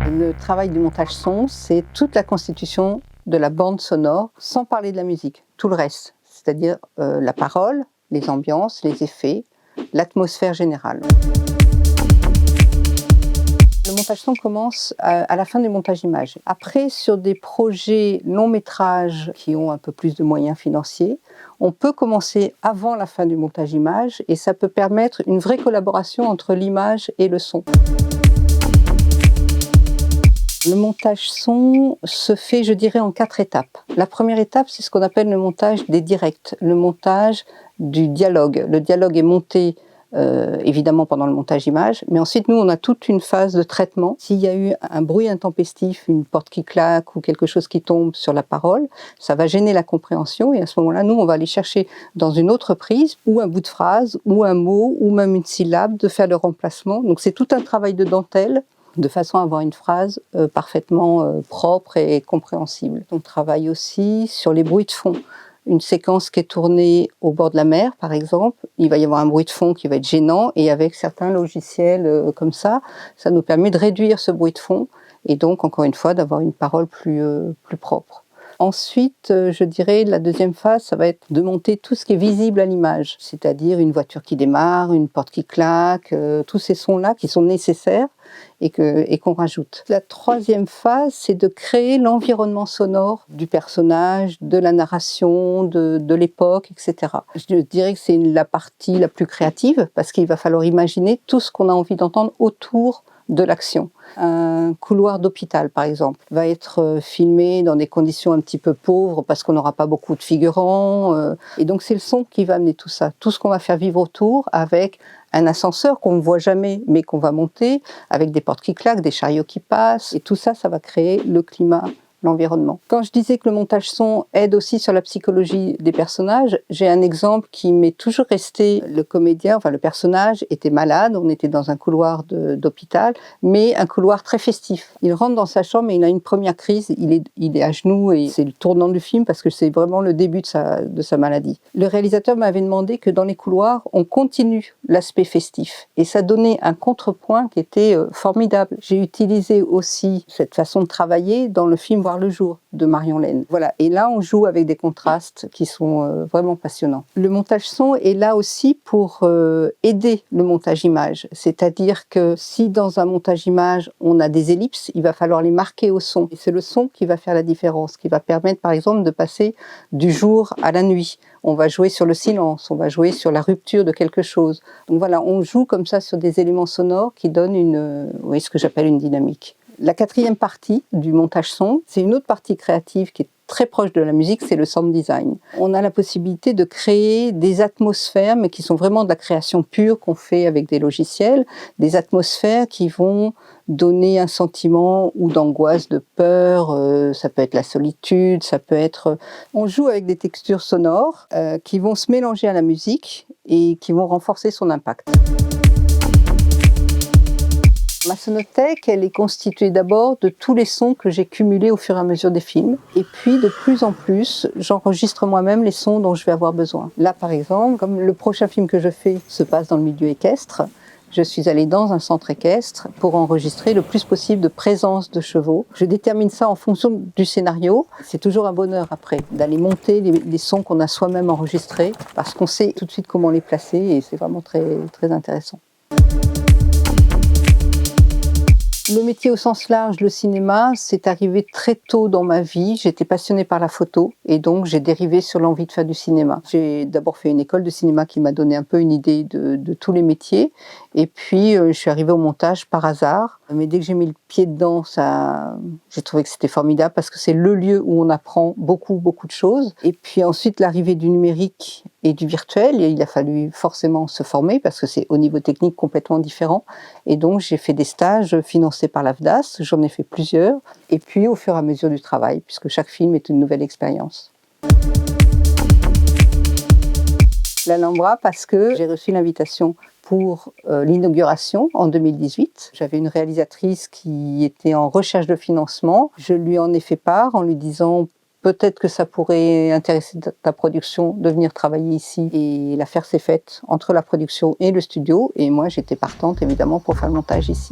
Le travail du montage son, c'est toute la constitution de la bande sonore, sans parler de la musique, tout le reste, c'est-à-dire la parole, les ambiances, les effets, l'atmosphère générale. Le montage son commence à la fin du montage image. Après, sur des projets long métrage qui ont un peu plus de moyens financiers, on peut commencer avant la fin du montage image et ça peut permettre une vraie collaboration entre l'image et le son. Le montage son se fait, je dirais, en 4 étapes. La première étape, c'est ce qu'on appelle le montage des directs, le montage du dialogue. Le dialogue est monté évidemment pendant le montage image, mais ensuite nous on a toute une phase de traitement. S'il y a eu un bruit intempestif, une porte qui claque ou quelque chose qui tombe sur la parole, ça va gêner la compréhension et à ce moment-là, nous on va aller chercher dans une autre prise ou un bout de phrase ou un mot ou même une syllabe de faire le remplacement. Donc c'est tout un travail de dentelle de façon à avoir une phrase parfaitement propre et compréhensible. On travaille aussi sur les bruits de fond. Une séquence qui est tournée au bord de la mer, par exemple, il va y avoir un bruit de fond qui va être gênant et avec certains logiciels comme ça nous permet de réduire ce bruit de fond et donc, encore une fois, d'avoir une parole plus propre. Ensuite, je dirais, la deuxième phase, ça va être de monter tout ce qui est visible à l'image, c'est-à-dire une voiture qui démarre, une porte qui claque, tous ces sons-là qui sont nécessaires et qu'on rajoute. La troisième phase, c'est de créer l'environnement sonore du personnage, de la narration, de l'époque, etc. Je dirais que c'est la partie la plus créative parce qu'il va falloir imaginer tout ce qu'on a envie d'entendre autour de l'action. Un couloir d'hôpital, par exemple, va être filmé dans des conditions un petit peu pauvres parce qu'on n'aura pas beaucoup de figurants. Et donc, c'est le son qui va amener tout ça. Tout ce qu'on va faire vivre autour avec un ascenseur qu'on ne voit jamais, mais qu'on va monter, avec des portes qui claquent, des chariots qui passent. Et tout ça, ça va créer le climat, l'environnement. Quand je disais que le montage son aide aussi sur la psychologie des personnages, j'ai un exemple qui m'est toujours resté. Le comédien, enfin le personnage, était malade, on était dans un couloir d'hôpital, mais un couloir très festif. Il rentre dans sa chambre et il a une première crise, il est à genoux et c'est le tournant du film parce que c'est vraiment le début de sa maladie. Le réalisateur m'avait demandé que dans les couloirs, on continue l'aspect festif et ça donnait un contrepoint qui était formidable. J'ai utilisé aussi cette façon de travailler dans le film Voir le jour de Marion Laine. Voilà. Et là, on joue avec des contrastes qui sont vraiment passionnants. Le montage son est là aussi pour aider le montage image. C'est-à-dire que si dans un montage image, on a des ellipses, il va falloir les marquer au son. Et c'est le son qui va faire la différence, qui va permettre, par exemple, de passer du jour à la nuit. On va jouer sur le silence, on va jouer sur la rupture de quelque chose. Donc voilà, on joue comme ça sur des éléments sonores qui donnent ce que j'appelle une dynamique. La quatrième partie du montage son, c'est une autre partie créative qui est très proche de la musique, c'est le sound design. On a la possibilité de créer des atmosphères, mais qui sont vraiment de la création pure qu'on fait avec des logiciels, des atmosphères qui vont donner un sentiment ou d'angoisse, de peur, ça peut être la solitude, ça peut être... On joue avec des textures sonores qui vont se mélanger à la musique et qui vont renforcer son impact. Ma sonothèque, elle est constituée d'abord de tous les sons que j'ai cumulés au fur et à mesure des films. Et puis, de plus en plus, j'enregistre moi-même les sons dont je vais avoir besoin. Là, par exemple, comme le prochain film que je fais se passe dans le milieu équestre, je suis allée dans un centre équestre pour enregistrer le plus possible de présence de chevaux. Je détermine ça en fonction du scénario. C'est toujours un bonheur après d'aller monter les sons qu'on a soi-même enregistrés parce qu'on sait tout de suite comment les placer et c'est vraiment très, très intéressant. Le métier au sens large, le cinéma, c'est arrivé très tôt dans ma vie. J'étais passionnée par la photo et donc j'ai dérivé sur l'envie de faire du cinéma. J'ai d'abord fait une école de cinéma qui m'a donné un peu une idée de tous les métiers. Et puis, je suis arrivée au montage par hasard. Mais dès que j'ai mis le pied dedans, j'ai trouvé que c'était formidable parce que c'est le lieu où on apprend beaucoup, beaucoup de choses. Et puis ensuite, l'arrivée du numérique et du virtuel, il a fallu forcément se former parce que c'est au niveau technique complètement différent. Et donc, j'ai fait des stages financés par l'AFDAS, j'en ai fait plusieurs. Et puis, au fur et à mesure du travail, puisque chaque film est une nouvelle expérience. L'Alhambra parce que j'ai reçu l'invitation pour l'inauguration en 2018. J'avais une réalisatrice qui était en recherche de financement. Je lui en ai fait part en lui disant peut-être que ça pourrait intéresser ta production de venir travailler ici. Et l'affaire s'est faite entre la production et le studio, et moi j'étais partante évidemment pour faire le montage ici.